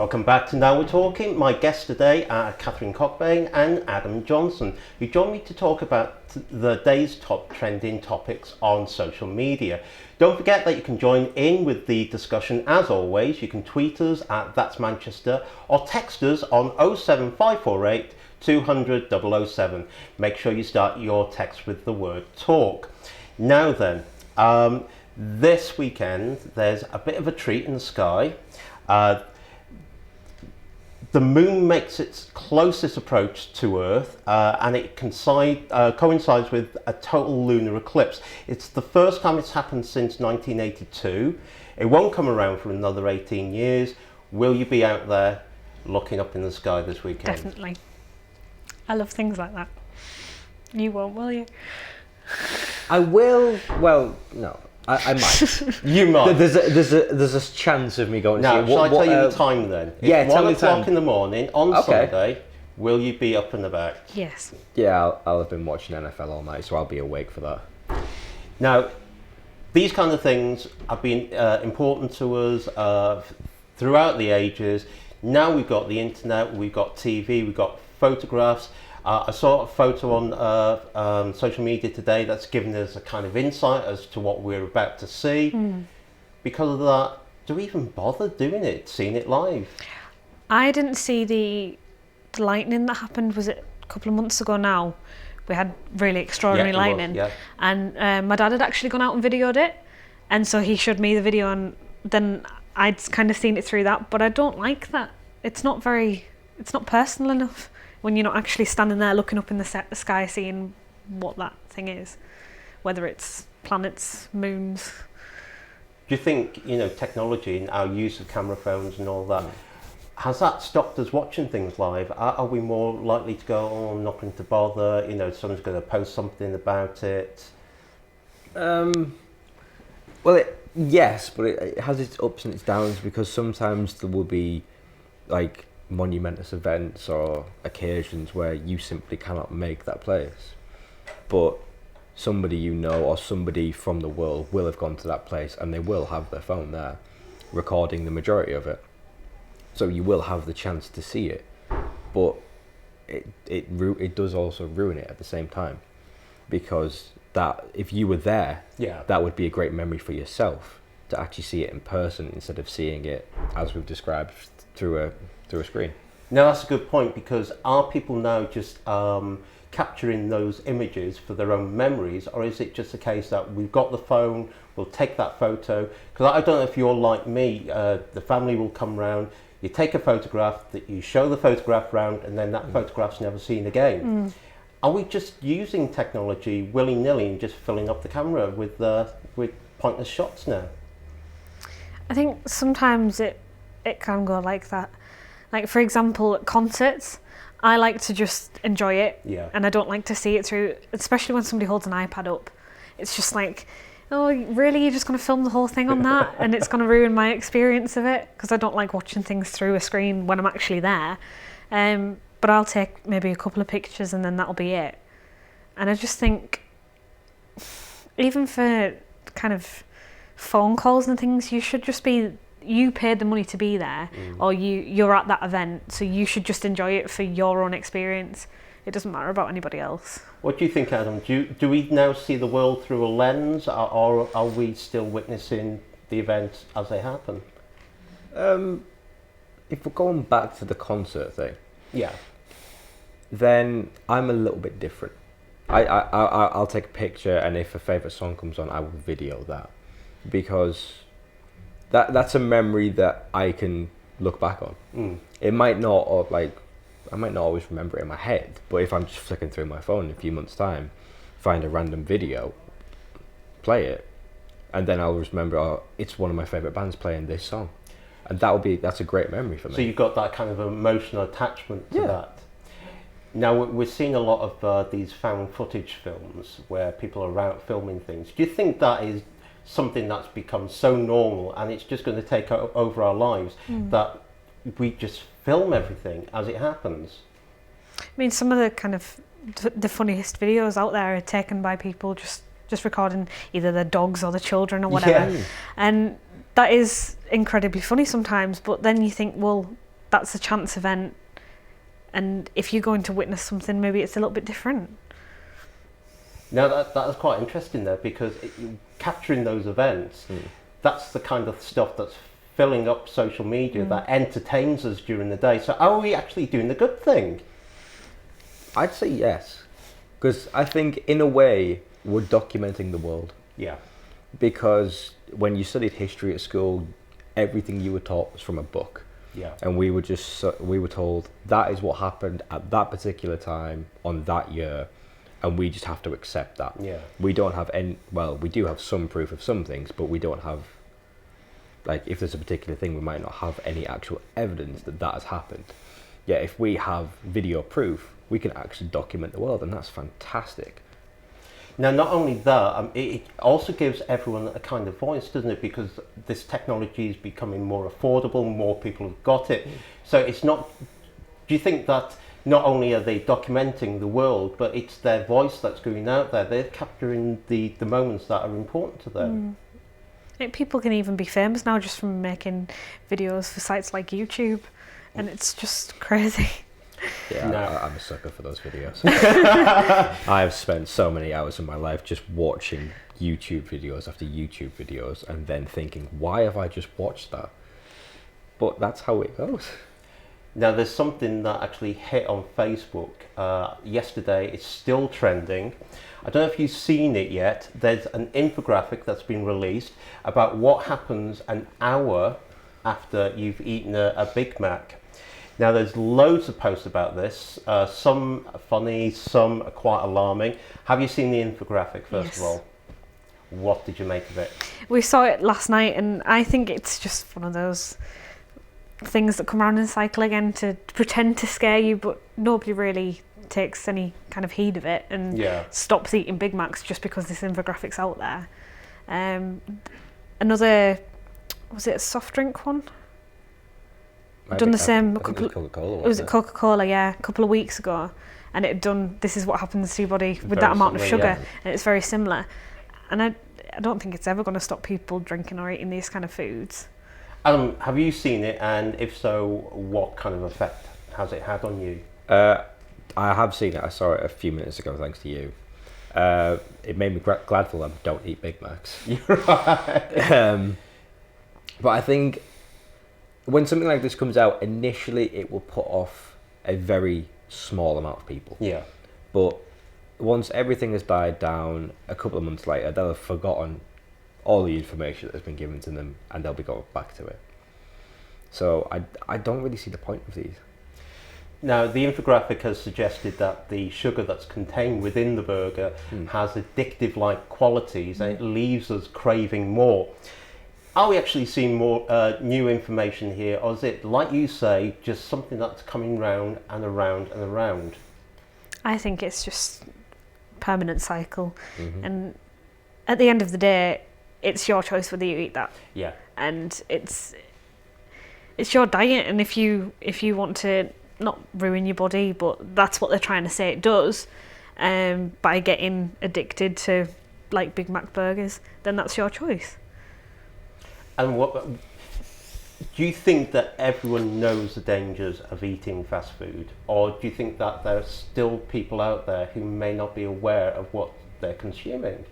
Welcome back to Now We're Talking. My guests today are Catherine Cockbain and Adam Johnson, who join me to talk about the day's top trending topics on social media. Don't forget that you can join in with the discussion as always. You can tweet us at That's Manchester or text us on 07548 200 007. Make sure you start your text with the word talk. Now then, this weekend there's a bit of a treat in the sky. The moon makes its closest approach to Earth and it coincides with a total lunar eclipse. It's the first time it's happened since 1982. It won't come around for another 18 years. Will you be out there looking up in the sky this weekend? Definitely. I love things like that. You won't, will you? I will. Well, no. I might. You might. There's a chance of me going to see it. Now, shall I tell you the time then? Yeah, it's tell 1 me the time. o'clock in the morning on Sunday. Will you be up and about? Yes. Yeah, I'll have been watching NFL all night, so I'll be awake for that. Now, these kind of things have been important to us throughout the ages. Now we've got the internet, we've got TV, we've got photographs. I saw a photo on social media today that's given us a kind of insight as to what we're about to see. Because of that, do we even bother doing it, seeing it live? I didn't see the lightning that happened, was it a couple of months ago now? We had really extraordinary lightning. And my dad had actually gone out and videoed it. And so he showed me the video and then I'd kind of seen it through that. But I don't like that. It's not personal enough. When you're not actually standing there looking up in the sky seeing what that thing is, whether it's planets, moons. Do you think, technology and our use of camera phones and all that, has that stopped us watching things live? Are we more likely to go, I'm not going to bother, someone's going to post something about it? Yes, but it has its ups and its downs because sometimes there will be like monumentous events or occasions where you simply cannot make that place, but somebody or somebody from the world will have gone to that place and they will have their phone there recording the majority of it, so you will have the chance to see it, but it does also ruin it at the same time, because that if you were there, that would be a great memory for yourself to actually see it in person instead of seeing it as we've described through a screen. Now that's a good point, because are people now just capturing those images for their own memories, or is it just a case that we've got the phone, we'll take that photo? Because I don't know if you're like me, the family will come round, you take a photograph, that you show the photograph round, and then that photograph's never seen again. Are we just using technology willy-nilly and just filling up the camera with pointless shots now? I think sometimes it can go like that. Like, for example, at concerts, I like to just enjoy it, and I don't like to see it through, especially when somebody holds an iPad up. It's just like, oh, really? You're just going to film the whole thing on that? And it's going to ruin my experience of it, because I don't like watching things through a screen when I'm actually there. But I'll take maybe a couple of pictures and then that'll be it. And I just think, even for kind of phone calls and things, you should just be, you paid the money to be there, or you're at that event, so you should just enjoy it for your own experience. It doesn't matter about anybody else. What do you think, Adam? Do we now see the world through a lens, or are we still witnessing the events as they happen? If we're going back to the concert thing, then I'm a little bit different. I'll take a picture, and if a favourite song comes on, I will video that, because that's a memory that I can look back on. It might not, I might not always remember it in my head, but if I'm just flicking through my phone in a few months' time, find a random video, play it, and then I'll remember, it's one of my favourite bands playing this song, and that's a great memory for me. So you've got that kind of emotional attachment to that. Now we're seeing a lot of these found footage films where people are out filming things. Do you think that is something that's become so normal and it's just going to take over our lives, that we just film everything as it happens? I mean, some of the kind of the funniest videos out there are taken by people just recording either their dogs or the children or whatever. And that is incredibly funny sometimes, but then you think, well, that's a chance event, and if you're going to witness something, maybe it's a little bit different. Now that was quite interesting there, because capturing those events, that's the kind of stuff that's filling up social media, that entertains us during the day. So are we actually doing the good thing? I'd say yes, because I think in a way we're documenting the world. Yeah. Because when you studied history at school, everything you were taught was from a book. Yeah. And we were told that is what happened at that particular time on that year, and we just have to accept that. Yeah. We don't have any, well, we do have some proof of some things, but we don't have, like, if there's a particular thing, we might not have any actual evidence that that has happened. Yet if we have video proof, we can actually document the world, and that's fantastic. Now, not only that, it also gives everyone a kind of voice, doesn't it? Because this technology is becoming more affordable, more people have got it. So it's not, do you think that not only are they documenting the world, but it's their voice that's going out there? They're capturing the moments that are important to them. Like, people can even be famous now just from making videos for sites like YouTube, and it's just crazy. Yeah, no. I'm a sucker for those videos. I have spent so many hours of my life just watching YouTube videos after YouTube videos and then thinking, why have I just watched that? But that's how it goes. Now, there's something that actually hit on Facebook yesterday. It's still trending. I don't know if you've seen it yet. There's an infographic that's been released about what happens an hour after you've eaten a Big Mac. Now, there's loads of posts about this, some are funny, some are quite alarming. Have you seen the infographic, first of all? What did you make of it? We saw it last night, and I think it's just one of those things that come around in a cycle again to pretend to scare you, but nobody really takes any kind of heed of it and stops eating Big Macs just because this infographic's out there. Another, was it a soft drink one? Done the same. Coca-Cola. Was it Coca-Cola? Yeah, a couple of weeks ago, and it had done. This is what happens to your body with that amount of sugar, and it's very similar. And I don't think it's ever going to stop people drinking or eating these kind of foods. Have you seen it, and if so, what kind of effect has it had on you? I have seen it. I saw it a few minutes ago, thanks to you. It made me gladful I don't eat Big Macs. You're right. But I think when something like this comes out, initially it will put off a very small amount of people. Yeah. But once everything has died down, a couple of months later, they'll have forgotten all the information that has been given to them, and they'll be going back to it. So I don't really see the point of these. Now, the infographic has suggested that the sugar that's contained within the burger has addictive-like qualities, and it leaves us craving more. Are we actually seeing more new information here, or is it, like you say, just something that's coming round and around and around? I think it's just permanent cycle, and at the end of the day, it's your choice whether you eat that. Yeah. And it's your diet, and if you want to not ruin your body, but that's what they're trying to say it does, by getting addicted to like Big Mac burgers, then that's your choice. And what do you think that everyone knows the dangers of eating fast food, or do you think that there are still people out there who may not be aware of what they're consuming?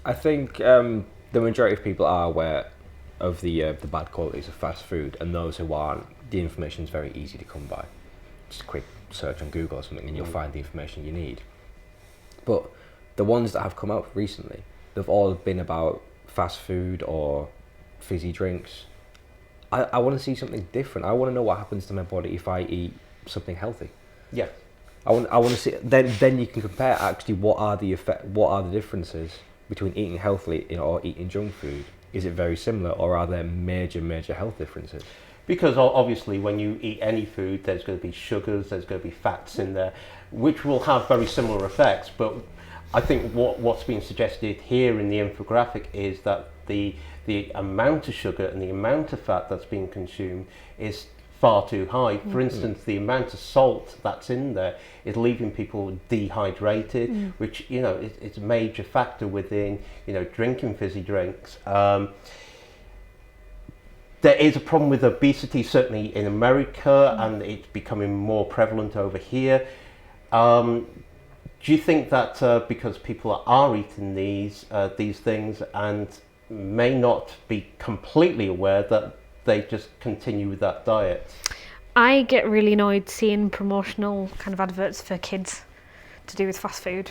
I think the majority of people are aware of the bad qualities of fast food, and those who aren't, the information is very easy to come by. Just a quick search on Google or something, and you'll find the information you need. But the ones that have come out recently, they've all been about fast food or fizzy drinks. I want to see something different. I want to know what happens to my body if I eat something healthy. Yeah. I want to see. Then you can compare actually what are the differences between eating healthily or eating junk food. Is it very similar, or are there major health differences? Because obviously when you eat any food, there's going to be sugars, there's going to be fats in there, which will have very similar effects. But I think what's being suggested here in the infographic is that the amount of sugar and the amount of fat that's being consumed is far too high. For instance, the amount of salt that's in there is leaving people dehydrated, which, you know, it's a major factor within, you know, drinking fizzy drinks. there is a problem with obesity, certainly in America, and it's becoming more prevalent over here. Do you think that because people are eating these things and may not be completely aware, that they just continue with that diet? I get really annoyed seeing promotional kind of adverts for kids to do with fast food.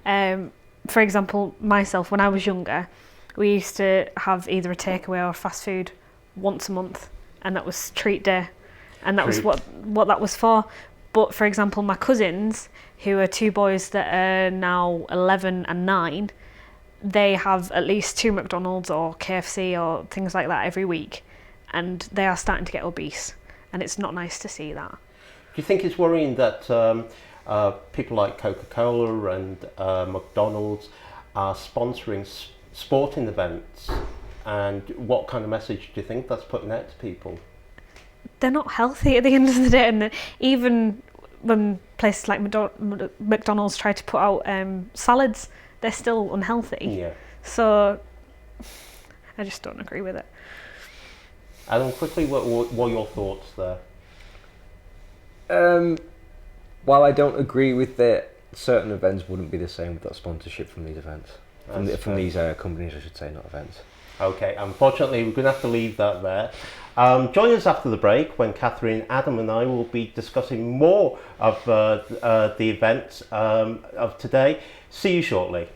For example, myself, when I was younger, we used to have either a takeaway or fast food once a month, and that was treat day, and that was what that was for. But for example, my cousins, who are two boys that are now 11 and 9, they have at least 2 McDonald's or KFC or things like that every week, and they are starting to get obese, and it's not nice to see that. Do you think it's worrying that people like Coca-Cola and McDonald's are sponsoring sporting events, and what kind of message do you think that's putting out to people? They're not healthy at the end of the day, and even when places like McDonald's try to put out salads, they're still unhealthy. Yeah. So I just don't agree with it. Adam, quickly, what are your thoughts there? While I don't agree with that, certain events wouldn't be the same without sponsorship from these events. From these companies, I should say, not events. Okay, unfortunately, we're going to have to leave that there. Join us after the break when Catherine, Adam and I will be discussing more of the events of today. See you shortly.